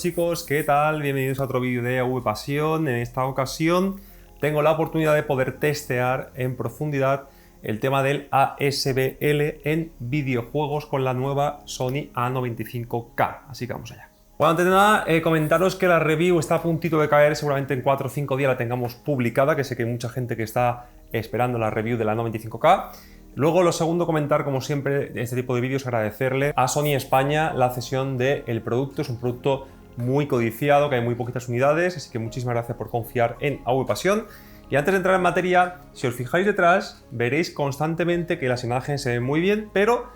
chicos, ¿qué tal? Bienvenidos a otro vídeo de AVPasión. En esta ocasión tengo la oportunidad de poder testear en profundidad el tema del ASBL en videojuegos con la nueva Sony A95K. Así que vamos allá. Bueno, antes de nada, comentaros que la review está a puntito de caer, seguramente en 4 o 5 días la tengamos publicada, que sé que hay mucha gente que está esperando la review de la A95K. Luego, lo segundo, comentar, como siempre, en este tipo de vídeos, agradecerle a Sony España la cesión del producto. Es un producto muy codiciado, que hay muy poquitas unidades, así que muchísimas gracias por confiar en AVPasión. Y antes de entrar en materia, si os fijáis detrás, veréis constantemente que las imágenes se ven muy bien, pero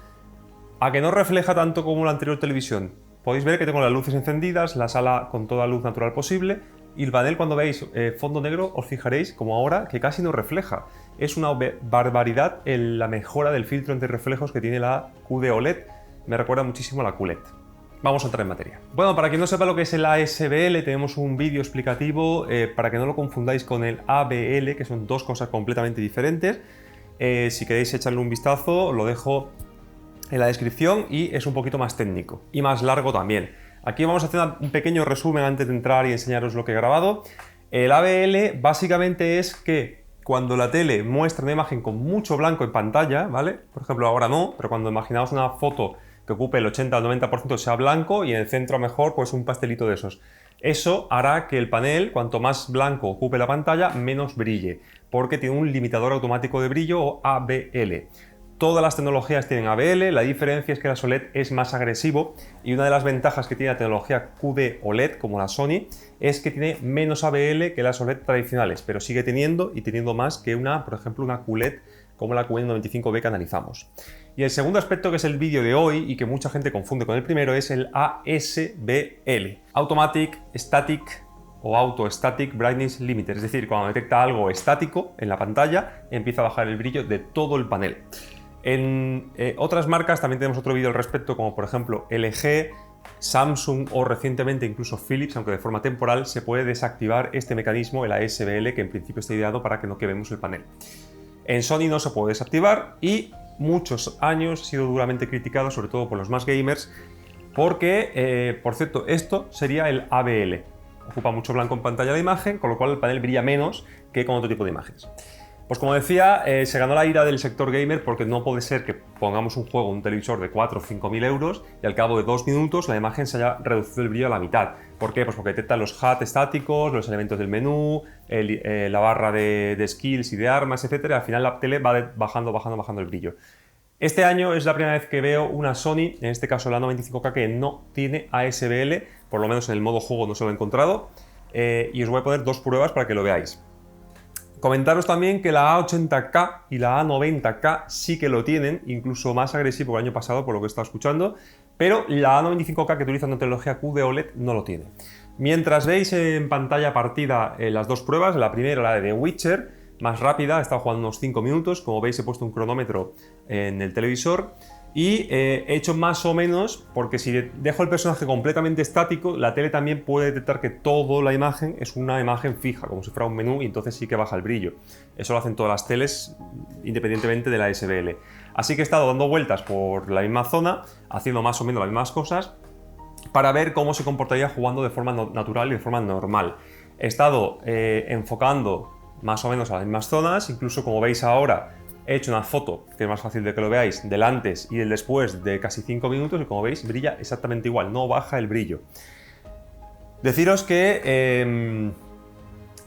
a que no refleja tanto como la anterior televisión. Podéis ver que tengo las luces encendidas, la sala con toda luz natural posible, y el panel, cuando veis fondo negro, os fijaréis, como ahora, que casi no refleja. Es una barbaridad la mejora del filtro antirreflejos que tiene la QD OLED. Me recuerda muchísimo a la QLED. Vamos a entrar en materia. Bueno, para quien no sepa lo que es el ASBL, tenemos un vídeo explicativo para que no lo confundáis con el ABL, que son dos cosas completamente diferentes. Si queréis echarle un vistazo, lo dejo en la descripción y es un poquito más técnico y más largo también. Aquí vamos a hacer un pequeño resumen antes de entrar y enseñaros lo que he grabado. El ABL básicamente es que cuando la tele muestra una imagen con mucho blanco en pantalla, ¿vale? Por ejemplo, ahora no, pero cuando imaginaos una foto que ocupe el 80 al 90% sea blanco y en el centro mejor pues un pastelito de esos. Eso hará que el panel, cuanto más blanco ocupe la pantalla, menos brille, porque tiene un limitador automático de brillo o ABL. Todas las tecnologías tienen ABL, la diferencia es que la OLED es más agresivo y una de las ventajas que tiene la tecnología QD OLED, como la Sony, es que tiene menos ABL que las OLED tradicionales, pero sigue teniendo y teniendo más que por ejemplo, una QLED como la QN95B que analizamos. Y el segundo aspecto, que es el vídeo de hoy y que mucha gente confunde con el primero, es el ASBL, Automatic Static o Auto Static Brightness Limiter, es decir, cuando detecta algo estático en la pantalla, empieza a bajar el brillo de todo el panel. En otras marcas también tenemos otro vídeo al respecto, como por ejemplo LG, Samsung o recientemente incluso Philips, aunque de forma temporal, se puede desactivar este mecanismo, el ASBL, que en principio está ideado para que no quememos el panel. En Sony no se puede desactivar y muchos años ha sido duramente criticado, sobre todo por los más gamers, porque, por cierto, esto sería el ABL. Ocupa mucho blanco en pantalla de imagen, con lo cual el panel brilla menos que con otro tipo de imágenes. Pues como decía, se ganó la ira del sector gamer porque no puede ser que pongamos un juego en un televisor de 4 o 5 mil euros y al cabo de 2 minutos la imagen se haya reducido el brillo a la mitad. ¿Por qué? Pues porque detecta los HUD estáticos, los elementos del menú, la barra de skills y de armas, etc. Al final la tele va bajando el brillo. Este año es la primera vez que veo una Sony, en este caso la A95K, que no tiene ASBL, por lo menos en el modo juego no se lo he encontrado, y os voy a poner dos pruebas para que lo veáis. Comentaros también que la A80K y la A90K sí que lo tienen, incluso más agresivo que el año pasado, por lo que he estado escuchando, pero la A95K, que utiliza una tecnología QD OLED, no lo tiene. Mientras veis en pantalla partida las dos pruebas, la primera, la de The Witcher, más rápida, he estado jugando unos 5 minutos, como veis he puesto un cronómetro en el televisor, y he hecho más o menos, porque si dejo el personaje completamente estático, la tele también puede detectar que toda la imagen es una imagen fija, como si fuera un menú, y entonces sí que baja el brillo. Eso lo hacen todas las teles, independientemente de la ASBL. Así que he estado dando vueltas por la misma zona, haciendo más o menos las mismas cosas, para ver cómo se comportaría jugando de forma natural y de forma normal. He estado enfocando más o menos a las mismas zonas, incluso como veis ahora, he hecho una foto, que es más fácil de que lo veáis, del antes y del después de casi 5 minutos y como veis brilla exactamente igual, no baja el brillo. Deciros que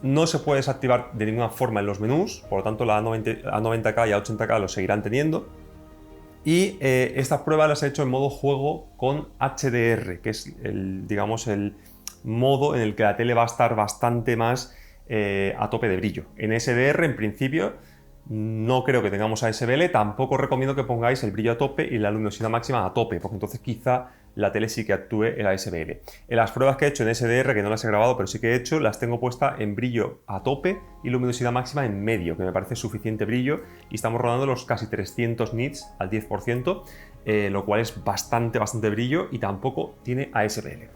no se puede desactivar de ninguna forma en los menús, por lo tanto la A90K y A80K lo seguirán teniendo. Y estas pruebas las he hecho en modo juego con HDR, que es digamos el modo en el que la tele va a estar bastante más a tope de brillo. En SDR, en principio, no creo que tengamos ASBL, tampoco recomiendo que pongáis el brillo a tope y la luminosidad máxima a tope, porque entonces quizá la tele sí que actúe el ASBL. En las pruebas que he hecho en SDR, que no las he grabado, pero sí que he hecho, las tengo puestas en brillo a tope y luminosidad máxima en medio, que me parece suficiente brillo, y estamos rodando los casi 300 nits al 10%, lo cual es bastante brillo y tampoco tiene ASBL.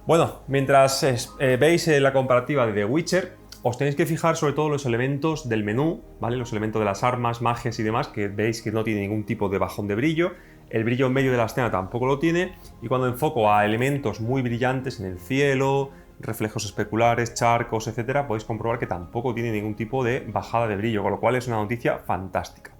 Bueno, mientras veis la comparativa de The Witcher, os tenéis que fijar sobre todo los elementos del menú, ¿vale? Los elementos de las armas, magias y demás, que veis que no tiene ningún tipo de bajón de brillo. El brillo en medio de la escena tampoco lo tiene. Y cuando enfoco a elementos muy brillantes en el cielo, reflejos especulares, charcos, etcétera, podéis comprobar que tampoco tiene ningún tipo de bajada de brillo, con lo cual es una noticia fantástica.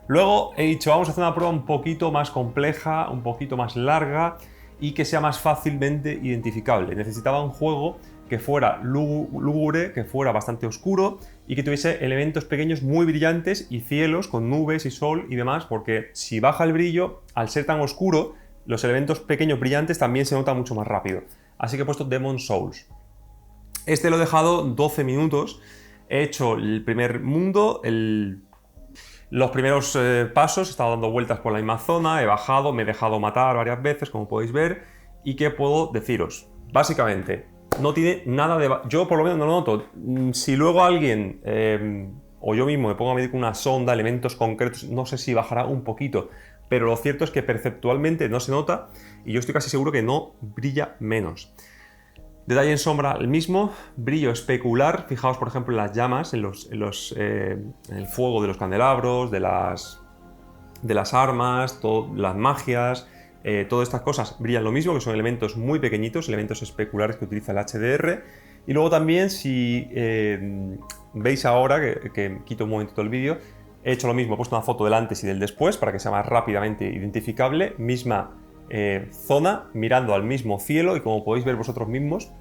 Luego he dicho, vamos a hacer una prueba un poquito más compleja, un poquito más larga y que sea más fácilmente identificable. Necesitaba un juego que fuera lúgubre, que fuera bastante oscuro y que tuviese elementos pequeños muy brillantes y cielos con nubes y sol y demás, porque si baja el brillo, al ser tan oscuro, los elementos pequeños brillantes también se notan mucho más rápido. Así que he puesto Demon's Souls. Este lo he dejado 12 minutos. He hecho el primer mundo, los primeros pasos, he estado dando vueltas por la misma zona, he bajado, me he dejado matar varias veces, como podéis ver. ¿Y qué puedo deciros? Básicamente, no tiene nada de... Yo por lo menos no lo noto. Si luego alguien o yo mismo me pongo a medir con una sonda, elementos concretos, no sé si bajará un poquito. Pero lo cierto es que perceptualmente no se nota y yo estoy casi seguro que no brilla menos. Detalle en sombra el mismo, brillo especular, fijaos por ejemplo en las llamas, en el fuego de los candelabros, de las armas, las magias, todas estas cosas brillan lo mismo, que son elementos muy pequeñitos, elementos especulares que utiliza el HDR. Y luego también, si veis ahora, que quito un momento todo el vídeo, he hecho lo mismo, he puesto una foto del antes y del después para que sea más rápidamente identificable, misma zona, mirando al mismo cielo y como podéis ver vosotros mismos,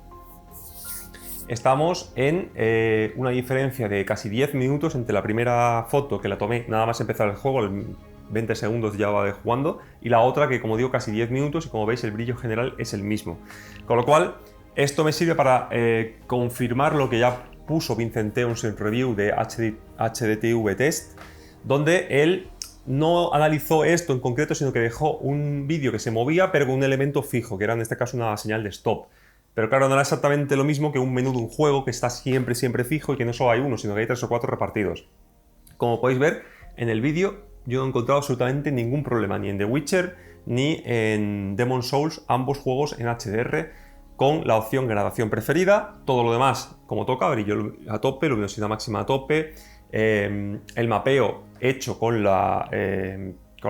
estamos en una diferencia de casi 10 minutos entre la primera foto que la tomé nada más empezar el juego, 20 segundos ya va de jugando, y la otra que como digo casi 10 minutos y como veis el brillo general es el mismo. Con lo cual esto me sirve para confirmar lo que ya puso Vincent Teuns en review de HDTV Test, donde él no analizó esto en concreto, sino que dejó un vídeo que se movía, pero con un elemento fijo, que era en este caso una señal de stop. Pero claro, no era exactamente lo mismo que un menú de un juego que está siempre fijo y que no solo hay uno, sino que hay 3 o 4 repartidos. Como podéis ver, en el vídeo yo no he encontrado absolutamente ningún problema, ni en The Witcher, ni en Demon's Souls, ambos juegos en HDR, con la opción gradación preferida. Todo lo demás, como toca, brillo a tope, luminosidad máxima a tope, el mapeo hecho con la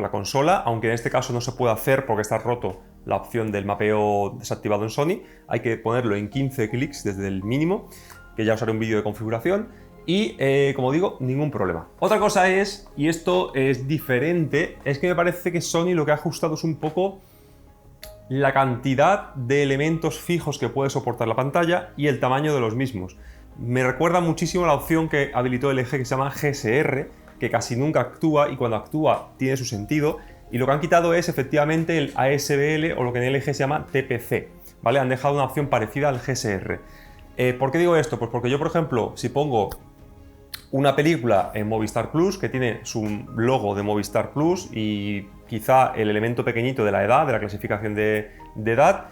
consola, aunque en este caso no se puede hacer porque está roto la opción del mapeo desactivado en Sony. Hay que ponerlo en 15 clics desde el mínimo, que ya os haré un vídeo de configuración. Y como digo, ningún problema. Otra cosa es, y esto es diferente, es que me parece que Sony lo que ha ajustado es un poco la cantidad de elementos fijos que puede soportar la pantalla y el tamaño de los mismos. Me recuerda muchísimo a la opción que habilitó LG que se llama GSR, que casi nunca actúa y cuando actúa tiene su sentido. Y lo que han quitado es efectivamente el ASBL o lo que en LG se llama TPC, ¿vale? Han dejado una opción parecida al GSR. ¿Por qué digo esto? Pues porque yo, por ejemplo, si pongo una película en Movistar Plus, que tiene su logo de Movistar Plus y quizá el elemento pequeñito de la edad, de la clasificación de edad,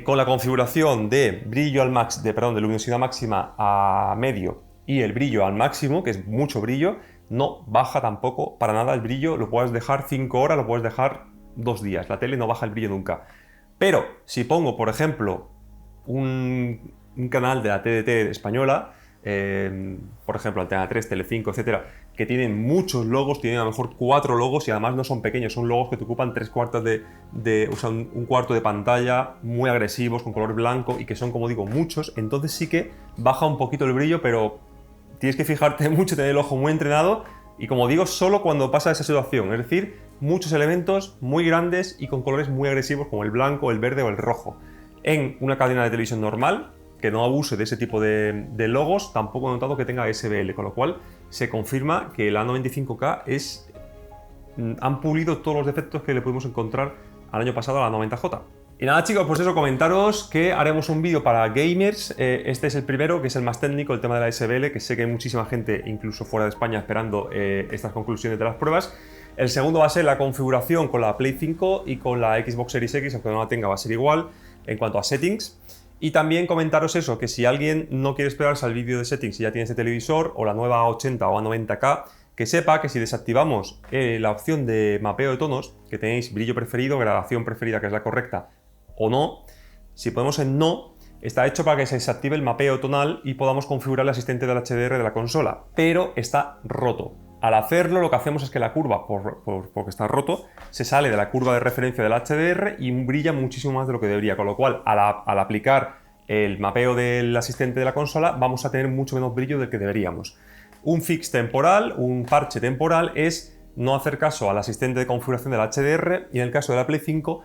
con la configuración de brillo al de luminosidad máxima a medio y el brillo al máximo, que es mucho brillo, no baja tampoco para nada el brillo. Lo puedes dejar 5 horas, lo puedes dejar 2 días. La tele no baja el brillo nunca. Pero si pongo, por ejemplo, un canal de la TDT española, por ejemplo, Antena 3, Telecinco, etcétera, que tienen muchos logos, tienen a lo mejor 4 logos y además no son pequeños, son logos que te ocupan 3/4 o sea, un cuarto de pantalla, muy agresivos, con color blanco y que son, como digo, muchos. Entonces sí que baja un poquito el brillo, pero tienes que fijarte mucho, tener el ojo muy entrenado y, como digo, solo cuando pasa esa situación, es decir, muchos elementos muy grandes y con colores muy agresivos como el blanco, el verde o el rojo. En una cadena de televisión normal, que no abuse de ese tipo de logos, tampoco he notado que tenga SBL, con lo cual se confirma que la A95K han pulido todos los defectos que le pudimos encontrar al año pasado a la 90J. Y nada, chicos, pues eso, comentaros que haremos un vídeo para gamers. Este es el primero, que es el más técnico, el tema de la SBL, que sé que hay muchísima gente, incluso fuera de España, esperando estas conclusiones de las pruebas. El segundo va a ser la configuración con la Play 5 y con la Xbox Series X, aunque no la tenga, va a ser igual en cuanto a settings. Y también comentaros eso, que si alguien no quiere esperarse al vídeo de settings y ya tiene ese televisor, o la nueva A80 o A90K, que sepa que si desactivamos la opción de mapeo de tonos, que tenéis brillo preferido, gradación preferida, que es la correcta, o no, si ponemos en no, está hecho para que se desactive el mapeo tonal y podamos configurar el asistente del HDR de la consola, pero está roto. Al hacerlo, lo que hacemos es que la curva, porque está roto, se sale de la curva de referencia del HDR y brilla muchísimo más de lo que debería, con lo cual al aplicar el mapeo del asistente de la consola vamos a tener mucho menos brillo del que deberíamos. Un fix temporal, un parche temporal, es no hacer caso al asistente de configuración del HDR y en el caso de la Play 5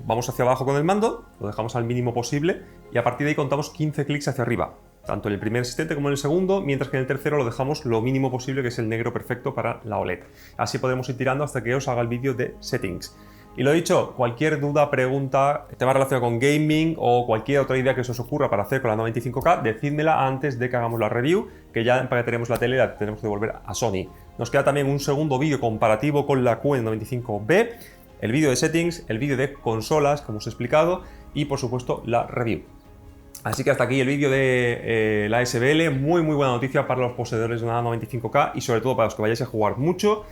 vamos hacia abajo con el mando, lo dejamos al mínimo posible y a partir de ahí contamos 15 clics hacia arriba, tanto en el primer asistente como en el segundo, mientras que en el tercero lo dejamos lo mínimo posible, que es el negro perfecto para la OLED. Así podemos ir tirando hasta que os haga el vídeo de settings. Y lo dicho, cualquier duda, pregunta, tema relacionado con gaming o cualquier otra idea que se os ocurra para hacer con la 95K, decídmela antes de que hagamos la review, que ya empaquetaremos la tele y la tenemos que devolver a Sony. Nos queda también un segundo vídeo comparativo con la Q95B, el vídeo de settings, el vídeo de consolas, como os he explicado, y por supuesto la review. Así que hasta aquí el vídeo de la SBL, muy buena noticia para los poseedores de una 95K y sobre todo para los que vayáis a jugar mucho.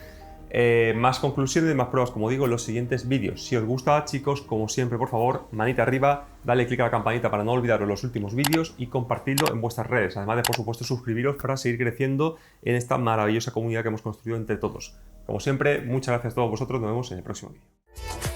Más conclusiones, más pruebas, como digo, en los siguientes vídeos. Si os gusta, chicos, como siempre, por favor, manita arriba, dale click a la campanita para no olvidaros los últimos vídeos y compartidlo en vuestras redes. Además de, por supuesto, suscribiros para seguir creciendo en esta maravillosa comunidad que hemos construido entre todos. Como siempre, muchas gracias a todos vosotros, nos vemos en el próximo vídeo.